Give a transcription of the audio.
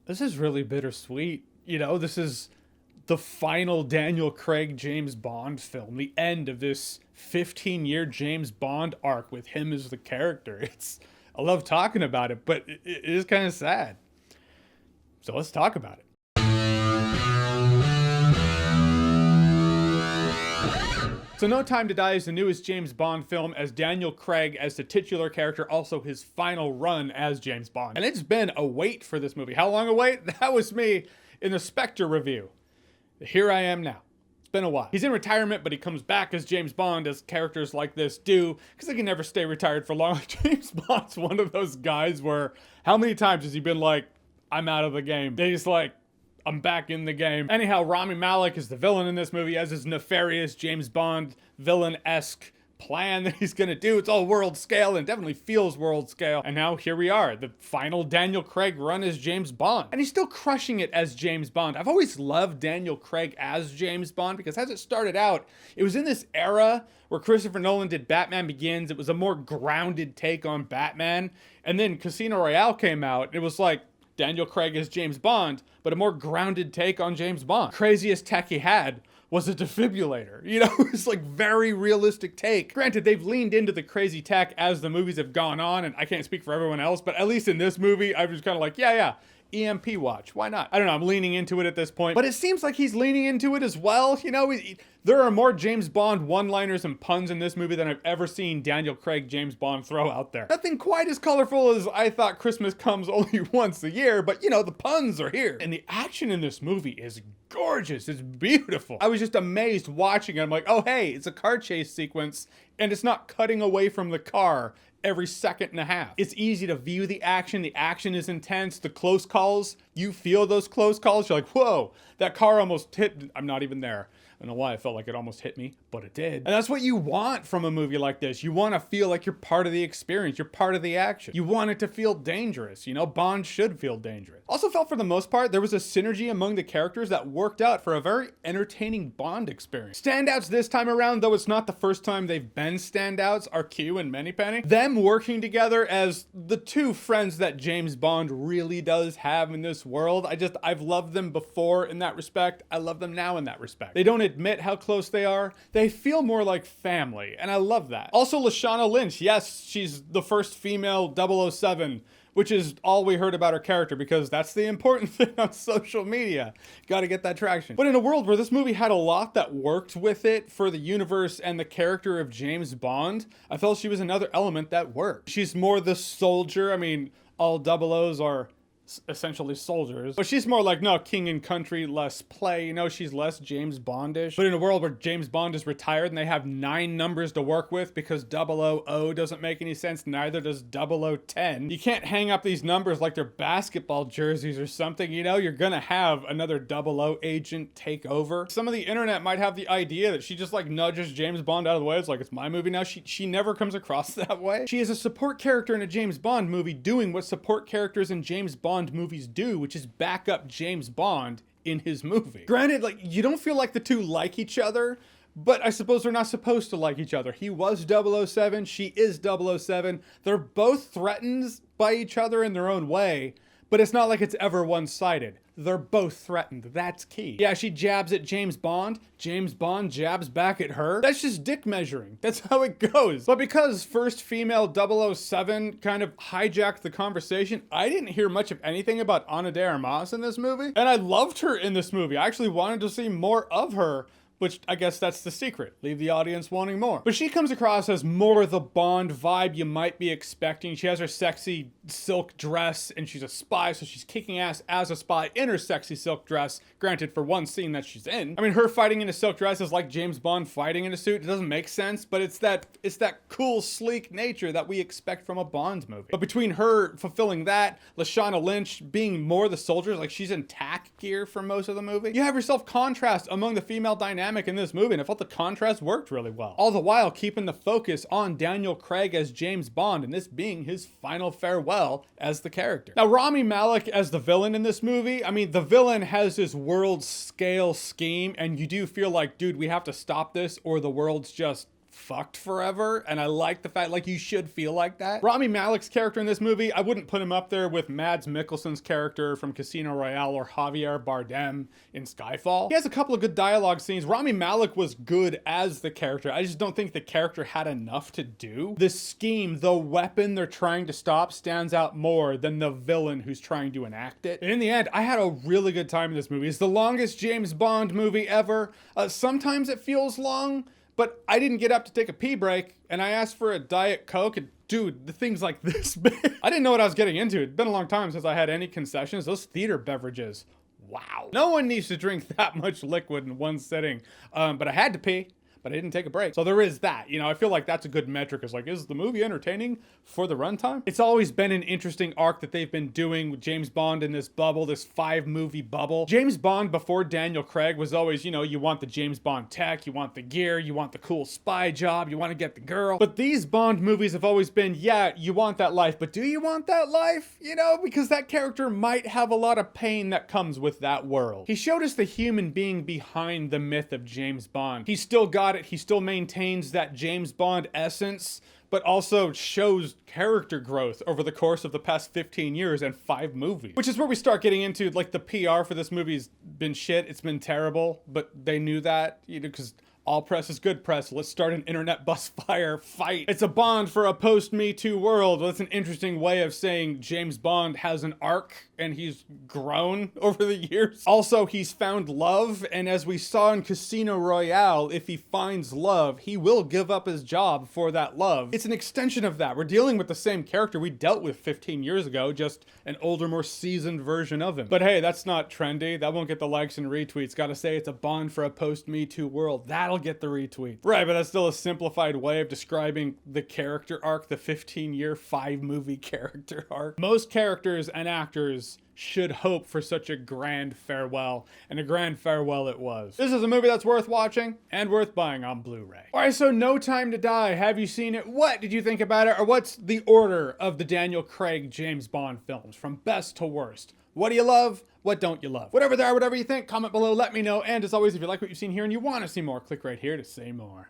This is really bittersweet. You know, this is the final Daniel Craig James Bond film, the end of this 15-year James Bond arc with him as the character. I love talking about it, but it is kind of sad. So let's talk about it. So No Time to Die is the newest James Bond film as Daniel Craig as the titular character, also his final run as James Bond. And it's been a wait for this movie. How long a wait? That was me in the Spectre review. Here I am now. It's been a while. He's in retirement, but he comes back as James Bond, as characters like this do, because they can never stay retired for long. James Bond's one of those guys where, how many times has he been like, I'm out of the game? Then he's like, I'm back in the game. Anyhow, Rami Malek is the villain in this movie, as his nefarious James Bond villain-esque plan that he's gonna do. It's all world scale and definitely feels world scale. And now here we are, the final Daniel Craig run as James Bond. And he's still crushing it as James Bond. I've always loved Daniel Craig as James Bond because as it started out, it was in this era where Christopher Nolan did Batman Begins. It was a more grounded take on Batman. And then Casino Royale came out. And it was like, Daniel Craig as James Bond, but a more grounded take on James Bond. Craziest tech he had was a defibrillator. You know, it's like very realistic take. Granted, they've leaned into the crazy tech as the movies have gone on, and I can't speak for everyone else, but at least in this movie, I was kind of like, yeah, EMP watch, why not? I don't know, I'm leaning into it at this point, but it seems like he's leaning into it as well. You know, there are more James Bond one-liners and puns in this movie than I've ever seen Daniel Craig James Bond throw out there. Nothing quite as colorful as I thought Christmas comes only once a year, but you know, the puns are here. And the action in this movie is gorgeous, it's beautiful. I was just amazed watching it. I'm like, oh hey, it's a car chase sequence, and it's not cutting away from the car every second and a half. It's easy to view the action is intense, the close calls, you feel those close calls, you're like, whoa, that car almost hit, I'm not even there. I don't know why I felt like it almost hit me, but it did. And that's what you want from a movie like this. You want to feel like you're part of the experience. You're part of the action. You want it to feel dangerous. You know, Bond should feel dangerous. Also felt for the most part, there was a synergy among the characters that worked out for a very entertaining Bond experience. Standouts this time around, though it's not the first time they've been standouts, are Q and Moneypenny. Them working together as the two friends that James Bond really does have in this world. I've loved them before in that respect. I love them now in that respect. They don't admit how close they are. They feel more like family, and I love that. Also, Lashana Lynch, yes, she's the first female 007, which is all we heard about her character because that's the important thing on social media. Gotta get that traction. But in a world where this movie had a lot that worked with it for the universe and the character of James Bond, I felt she was another element that worked. She's more the soldier. I mean, all 00s are essentially soldiers, but she's more like, no, king and country, less play. You know, she's less James Bondish. But in a world where James Bond is retired and they have 9 numbers to work with because 000 doesn't make any sense, neither does 0010. You can't hang up these numbers like they're basketball jerseys or something. You know, you're gonna have another 00 agent take over. Some of the internet might have the idea that she just like nudges James Bond out of the way. It's like, it's my movie now. She never comes across that way. She is a support character in a James Bond movie doing what support characters in James Bond movies do, which is back up James Bond in his movie. Granted, like, you don't feel like the two like each other, but I suppose they're not supposed to like each other. He was 007, she is 007. They're both threatened by each other in their own way, but it's not like it's ever one-sided. They're both threatened. That's key. Yeah, she jabs at James Bond. James Bond jabs back at her. That's just dick measuring. That's how it goes. But because first female 007 kind of hijacked the conversation, I didn't hear much of anything about Ana de Armas in this movie. And I loved her in this movie. I actually wanted to see more of her, which I guess that's the secret. Leave the audience wanting more. But she comes across as more the Bond vibe you might be expecting. She has her sexy silk dress and she's a spy, so she's kicking ass as a spy in her sexy silk dress, granted for one scene that she's in. I mean, her fighting in a silk dress is like James Bond fighting in a suit. It doesn't make sense, but it's that cool, sleek nature that we expect from a Bond movie. But between her fulfilling that, Lashana Lynch being more the soldiers, like she's in tack gear for most of the movie, you have yourself contrast among the female dynamic in this movie, and I felt the contrast worked really well. All the while keeping the focus on Daniel Craig as James Bond, and this being his final farewell as the character. Now, Rami Malek as the villain in this movie, I mean, the villain has this world scale scheme, and you do feel like, dude, we have to stop this or the world's just fucked forever, and I like the fact, like, you should feel like that. Rami Malek's character in this movie, I wouldn't put him up there with Mads Mikkelsen's character from Casino Royale or Javier Bardem in Skyfall. He has a couple of good dialogue scenes. Rami Malek was good as the character. I just don't think the character had enough to do. The scheme, the weapon they're trying to stop stands out more than the villain who's trying to enact it. And in the end, I had a really good time in this movie. It's the longest James Bond movie ever. Sometimes it feels long, but I didn't get up to take a pee break, and I asked for a Diet Coke, and dude, the thing's like this big. I didn't know what I was getting into. It'd been a long time since I had any concessions. Those theater beverages, wow. No one needs to drink that much liquid in one sitting, but I had to pee. But I didn't take a break. So there is that. You know, I feel like that's a good metric. It's like, is the movie entertaining for the runtime? It's always been an interesting arc that they've been doing with James Bond in this bubble, this 5-movie bubble. James Bond before Daniel Craig was always, you know, you want the James Bond tech, you want the gear, you want the cool spy job, you want to get the girl. But these Bond movies have always been, yeah, you want that life, but do you want that life? You know, because that character might have a lot of pain that comes with that world. He showed us the human being behind the myth of James Bond. He's still got it. He still maintains that James Bond essence, but also shows character growth over the course of the past 15 years and 5 movies. Which is where we start getting into, like, the PR for this movie's been shit. It's been terrible, but they knew that, you know, because all press is good press. Let's start an internet bus fire fight. It's a Bond for a post-Me Too world. Well, that's an interesting way of saying James Bond has an arc and he's grown over the years. Also, he's found love, and as we saw in Casino Royale, if he finds love, he will give up his job for that love. It's an extension of that. We're dealing with the same character we dealt with 15 years ago, just an older, more seasoned version of him. But hey, that's not trendy. That won't get the likes and retweets. Gotta say it's a Bond for a post-Me Too world. That'll get the retweets. Right, but that's still a simplified way of describing the character arc, the 15-year, 5-movie character arc. Most characters and actors should hope for such a grand farewell, and a grand farewell it was. This is a movie that's worth watching and worth buying on Blu-ray. All right, so No Time to Die. Have you seen it? What did you think about it? Or what's the order of the Daniel Craig James Bond films from best to worst? What do you love? What don't you love? Whatever they are, whatever you think, comment below, let me know. And as always, if you like what you've seen here and you want to see more, click right here to say more.